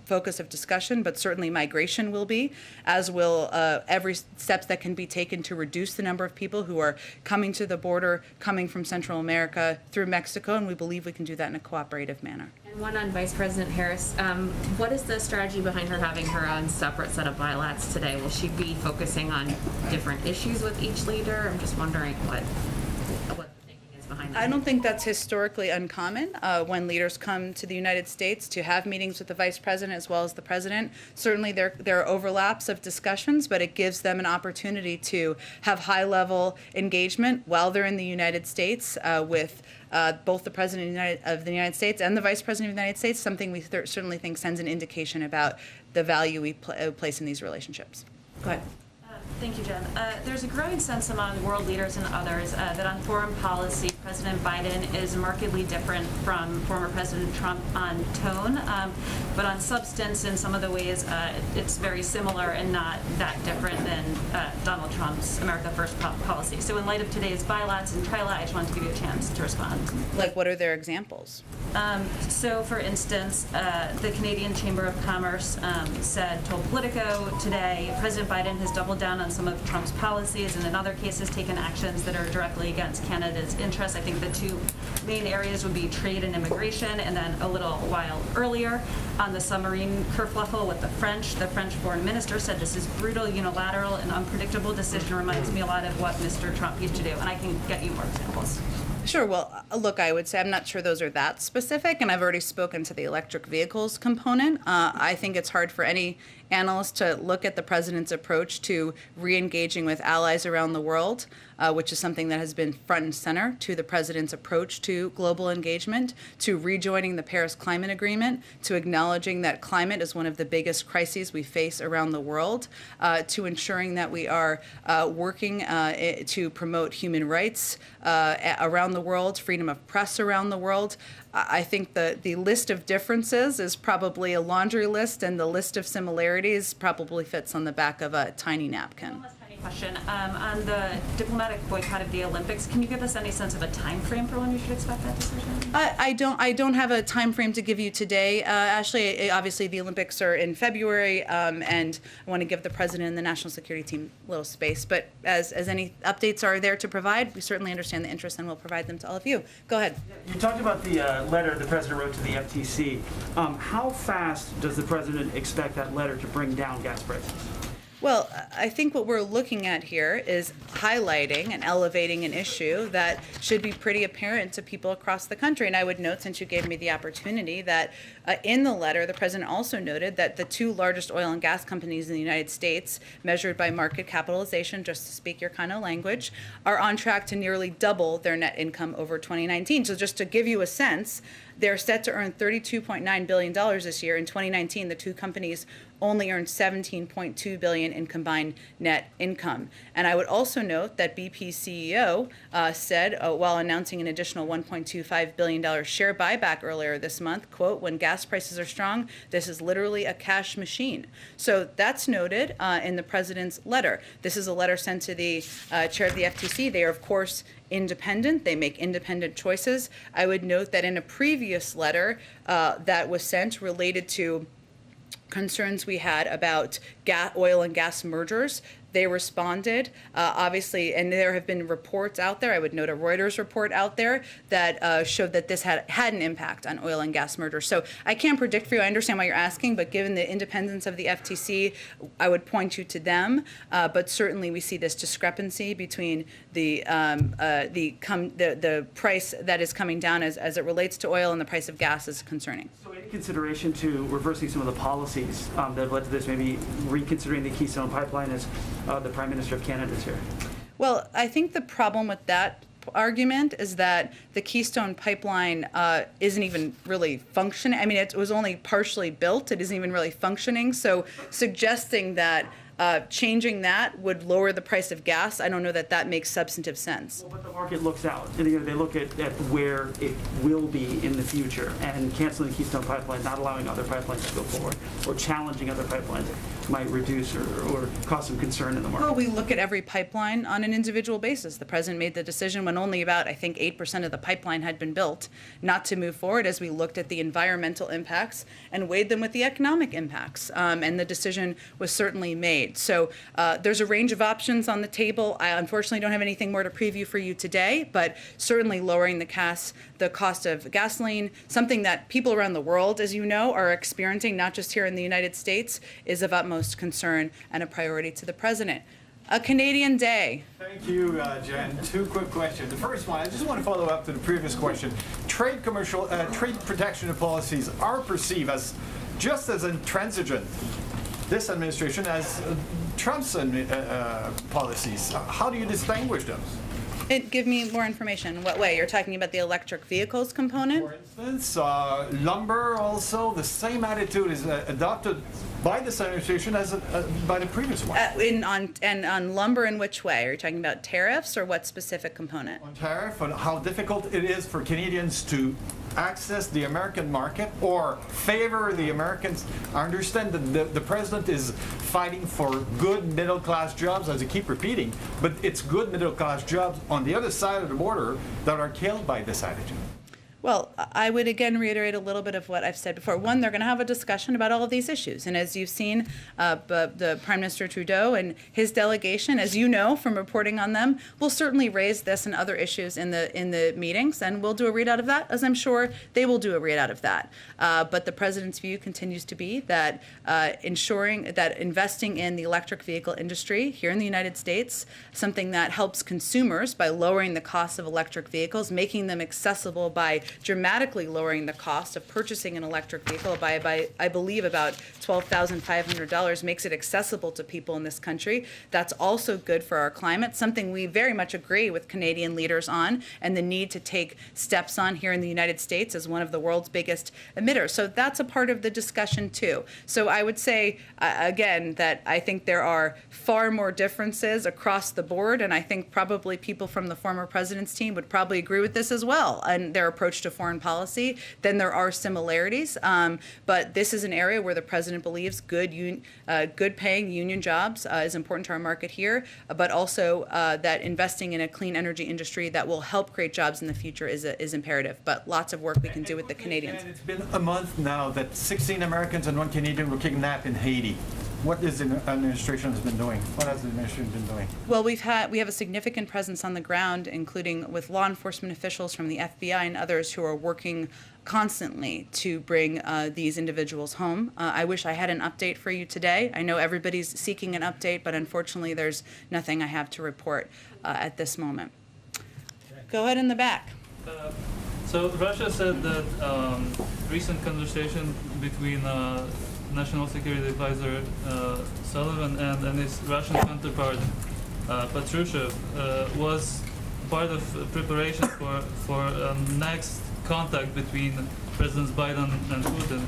focus of discussion, but certainly migration will be, as will every steps that can be taken to reduce the number of people who are coming to the border, coming from Central America through Mexico, and we believe we can do that in a cooperative manner. And one on Vice President Harris. What is the strategy behind her having her own separate set of bilats today? Will she be focusing on different issues with each leader? I'm just wondering what the thinking is behind that. I don't think that's historically uncommon when leaders come to the United States to have meetings with the Vice President as well as the President. Certainly there are overlaps of discussions, but it gives them an opportunity to have high-level engagement while they're in the United States with both the President of the United States and the Vice President of the United States, something we certainly think sends an indication about the value we place in these relationships. Go ahead. Thank you, Jen. There's a growing sense among world leaders and others that on foreign policy, President Biden is markedly different from former President Trump on tone, but on substance, in some of the ways, it's very similar and not that different than Donald Trump's America First policy. So in light of today's bilats and Trilateral, I just wanted to give you a chance to respond. Like, what are their examples? So, for instance, the Canadian Chamber of Commerce told Politico today, President Biden has doubled down on some of Trump's policies and in other cases taken actions that are directly against Canada's interests. I think the two main areas would be trade and immigration, and then a little while earlier on the submarine kerfuffle with the French foreign minister said this is brutal, unilateral, and unpredictable decision. Reminds me a lot of what Mr. Trump used to do, and I can get you more examples. Sure. Well, look, I would say I'm not sure those are that specific, and I've already spoken to the electric vehicles component. I think it's hard for any analyst to look at the president's approach to re-engaging with allies around the world, which is something that has been front and center to the president's approach to global engagement, to rejoining the Paris Climate Agreement, to acknowledging that climate is one of the biggest crises we face around the world, to ensuring that we are working to promote human rights around the world, freedom of press around the world. I think the list of differences is probably a laundry list, and the list of similarities probably fits on the back of a tiny napkin. Question. On the diplomatic boycott of the Olympics, can you give us any sense of a time frame for when we should expect that decision? I don't have a time frame to give you today. Ashley, obviously the Olympics are in February, and I want to give the president and the national security team a little space. But as any updates are there to provide, we certainly understand the interest and we'll provide them to all of you. Go ahead. You talked about the letter the president wrote to the FTC. How fast does the president expect that letter to bring down gas prices? Well, I think what we're looking at here is highlighting and elevating an issue that should be pretty apparent to people across the country. And I would note, since you gave me the opportunity, that in the letter, the president also noted that the two largest oil and gas companies in the United States, measured by market capitalization, just to speak your kind of language, are on track to nearly double their net income over 2019. So just to give you a sense, They're set to earn $32.9 billion this year. In 2019, the two companies only earned $17.2 billion in combined net income. And I would also note that BP's CEO said, while announcing an additional $1.25 billion share buyback earlier this month, quote, "When gas prices are strong, this is literally a cash machine." So that's noted in the president's letter. This is a letter sent to the chair of the FTC. They are, of course, independent. They make independent choices. I would note that in a previous letter that was sent related to concerns we had about oil and gas mergers, they responded, obviously, and there have been reports out there, I would note a Reuters report out there that showed that this had an impact on oil and gas mergers. So I can't predict for you, I understand why you're asking, but given the independence of the FTC, I would point you to them. But certainly we see this discrepancy between the price that is coming down as it relates to oil and the price of gas is concerning. So any consideration to reversing some of the policies that have led to this, maybe reconsidering the Keystone pipeline as the Prime Minister of Canada is here? Well, I think the problem with that argument is that the Keystone pipeline isn't even really functioning. I mean, it was only partially built. It isn't even really functioning. So suggesting that changing that would lower the price of gas, I don't know that that makes substantive sense. Well, but the market looks out. They look at where it will be in the future, and canceling the Keystone pipeline, not allowing other pipelines to go forward, or challenging other pipelines might reduce or cause some concern in the market. Well, we look at every pipeline on an individual basis. The president made the decision when only about, I think, 8% of the pipeline had been built not to move forward as we looked at the environmental impacts and weighed them with the economic impacts. And the decision was certainly made. So there's a range of options on the table. I unfortunately don't have anything more to preview for you today, but certainly lowering the cost of gasoline, something that people around the world, as you know, are experiencing, not just here in the United States, is of utmost concern and a priority to the president. A Canadian day. Thank you, Jen. Two quick questions. The first one, I just want to follow up to the previous question. Trade protection policies are perceived as just as intransigent, this administration, as Trump's policies. How do you distinguish them? Give me more information. In what way? You're talking about the electric vehicles component? For instance, lumber also, the same attitude is adopted by this administration as by the previous one. On lumber, in which way? Are you talking about tariffs or what specific component? On tariff, and how difficult it is for Canadians to access the American market or favor the Americans. I understand that the president is fighting for good middle-class jobs, as I keep repeating, but it's good middle-class jobs on the other side of the border that are killed by this attitude. Well, I would again reiterate a little bit of what I've said before. One, they're going to have a discussion about all of these issues. And as you've seen, the Prime Minister Trudeau and his delegation, as you know from reporting on them, will certainly raise this and other issues in the meetings. And we'll do a readout of that, as I'm sure they will do a readout of that. But the President's view continues to be that ensuring that investing in the electric vehicle industry here in the United States, something that helps consumers by lowering the cost of electric vehicles, making them accessible by dramatically lowering the cost of purchasing an electric vehicle by I believe about $12,500, makes it accessible to people in this country. That's also good for our climate, something we very much agree with Canadian leaders on, and the need to take steps on here in the United States as one of the world's biggest emitters. So that's a part of the discussion too. So I would say, again, that I think there are far more differences across the board, and I think probably people from the former president's team would probably agree with this as well, and their approach to foreign policy, then there are similarities. But this is an area where the president believes good paying union jobs is important to our market here, but also that investing in a clean energy industry that will help create jobs in the future is imperative. But lots of work we can do with the Canadians. And it's been a month now that 16 Americans and 1 Canadian were kidnapped in Haiti. What is the administration has been doing? What has the administration been doing? Well, we have a significant presence on the ground, including with law enforcement officials from the FBI and others who are working constantly to bring these individuals home. I wish I had an update for you today. I know everybody's seeking an update, but unfortunately there's nothing I have to report at this moment. Go ahead in the back. So Russia said that recent conversation between National Security Advisor Sullivan and his Russian counterpart Patrushev was part of preparation for next contact between Presidents Biden and Putin.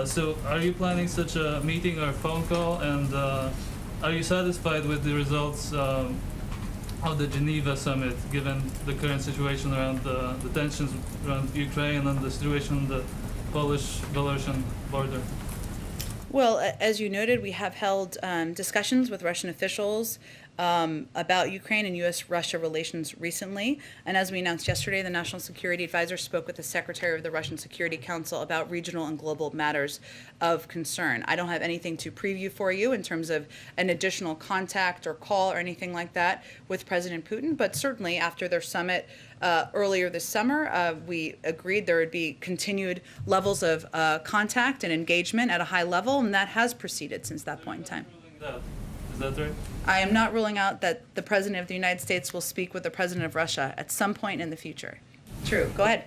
So are you planning such a meeting or phone call, and are you satisfied with the results of the Geneva summit, given the current situation around the tensions around Ukraine and the situation on the Polish-Belarusian border? Well, as you noted, we have held discussions with Russian officials about Ukraine and U.S.-Russia relations recently. And as we announced yesterday, the National Security Advisor spoke with the Secretary of the Russian Security Council about regional and global matters of concern. I don't have anything to preview for you in terms of an additional contact or call or anything like that with President Putin, but certainly after their summit earlier this summer, we agreed there would be continued levels of contact and engagement at a high level, and that has proceeded since that point in time. Is that right? I am not ruling out that the President of the United States will speak with the President of Russia at some point in the future. True. Go ahead.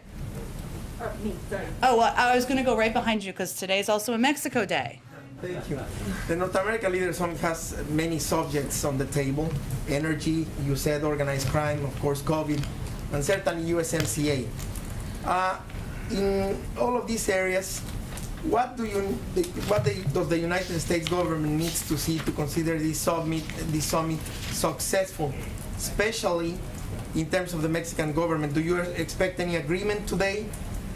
Oh, well, I was going to go right behind you because today is also a Mexico Day. Thank you. The North American Leaders Summit has many subjects on the table. Energy, you said organized crime, of course COVID, and certainly USMCA. In all of these areas, what does the United States government needs to see to consider this summit successful, especially in terms of the Mexican government? Do you expect any agreement today,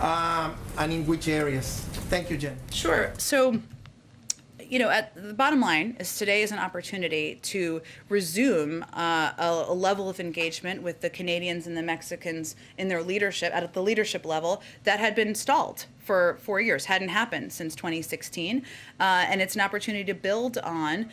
and in which areas? Thank you, Jen. Sure. So, you know, at the bottom line is today is an opportunity to resume a level of engagement with the Canadians and the Mexicans in their leadership, at the leadership level, that had been stalled for 4 years, hadn't happened since 2016. And it's an opportunity to build on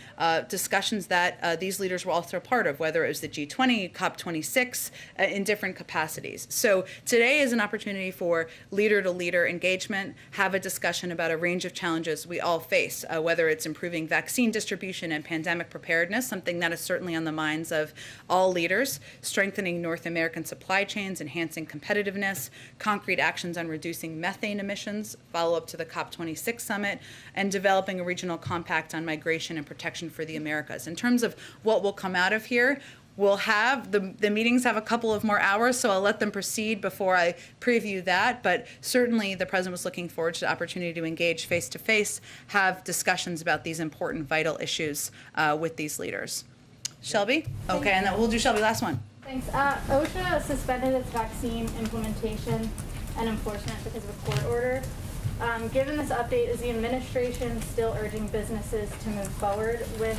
discussions that these leaders were also a part of, whether it was the G20, COP26, in different capacities. So today is an opportunity for leader-to-leader engagement, have a discussion about a range of challenges we all face, whether it's improving vaccine distribution and pandemic preparedness, something that is certainly on the minds of all leaders, strengthening North American supply chains, enhancing competitiveness, concrete actions on reducing methane emissions, follow-up to the COP26 summit, and developing a regional compact on migration and protection for the Americas. In terms of what will come out of here, we'll have, the meetings have a couple of more hours, so I'll let them proceed before I preview that, but certainly the President was looking forward to the opportunity to engage face-to-face, have discussions about these important, vital issues with these leaders. Shelby? Okay, and then we'll do Shelby, last one. Thanks. OSHA suspended its vaccine implementation and enforcement because of a court order. Given this update, is the administration still urging businesses to move forward with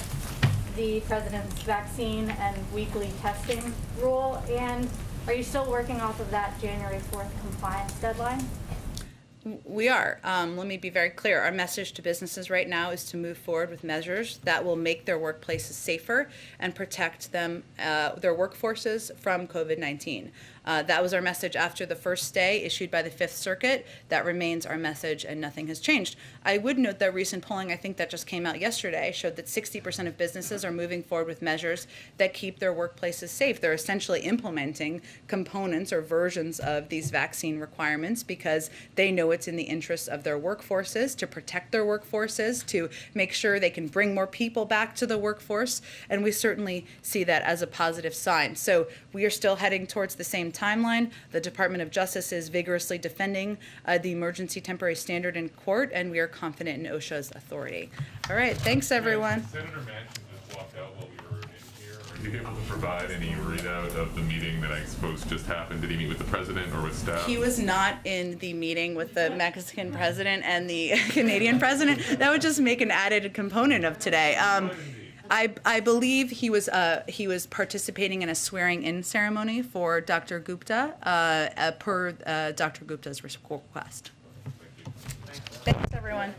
the president's vaccine and weekly testing rule? And are you still working off of that January 4th compliance deadline? We are. Let me be very clear. Our message to businesses right now is to move forward with measures that will make their workplaces safer and protect them, their workforces from COVID-19. That was our message after the first stay issued by the Fifth Circuit. That remains our message, and nothing has changed. I would note that recent polling, I think that just came out yesterday, showed that 60% of businesses are moving forward with measures that keep their workplaces safe. They're essentially implementing components or versions of these vaccine requirements because they know it's in the interests of their workforces, to protect their workforces, to make sure they can bring more people back to the workforce, and we certainly see that as a positive sign. So we are still heading towards the same timeline. The Department of Justice is vigorously defending the emergency temporary standard in court, and we are confident in OSHA's authority. All right, thanks everyone. Senator Manchin just walked out while we were in here. Are you able to provide any readout of the meeting that I suppose just happened? Did he meet with the president or with staff? He was not in the meeting with the Mexican president and the Canadian president. That would just make an added component of today. I believe he was participating in a swearing-in ceremony for Dr. Gupta per Dr. Gupta's request. Thanks, everyone.